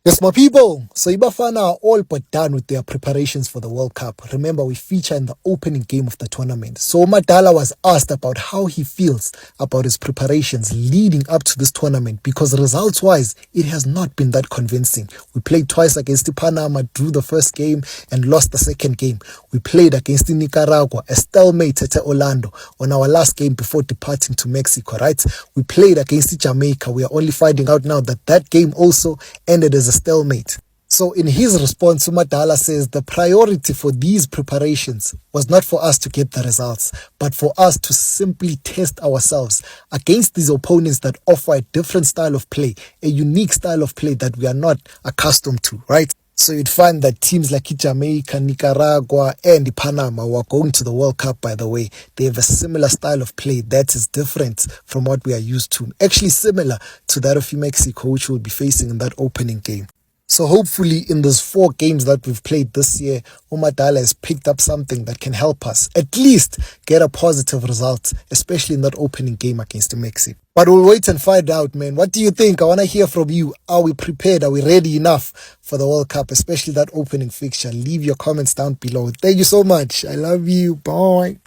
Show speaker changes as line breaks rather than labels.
Yes, my people. So Ibafana are all but done with their preparations for the World Cup. Remember, we feature in the opening game of the tournament. So Madala was asked about how he feels about his preparations leading up to this tournament because results-wise, it has not been that convincing. We played twice against Panama, drew the first game and lost the second game. We played against Nicaragua, a stalemate at Orlando on our last game before departing to Mexico, right? We played against Jamaica. We are only finding out now that that game also ended as a stalemate. So in his response, Madala says the priority for these preparations was not for us to get the results, but for us to simply test ourselves against these opponents that offer a different style of play, a unique style of play that we are not accustomed to, right? So you'd find that teams like Jamaica, Nicaragua, and Panama who are going to the World Cup, by the way, they have a similar style of play that is different from what we are used to. Actually similar to that of Mexico, which we'll be facing in that opening game. So hopefully in those 4 games that we've played this year, Madala has picked up something that can help us at least get a positive result, especially in that opening game against Mexico. But we'll wait and find out, man. What do you think? I want to hear from you. Are we prepared? Are we ready enough for the World Cup, especially that opening fixture? Leave your comments down below. Thank you so much. I love you. Bye.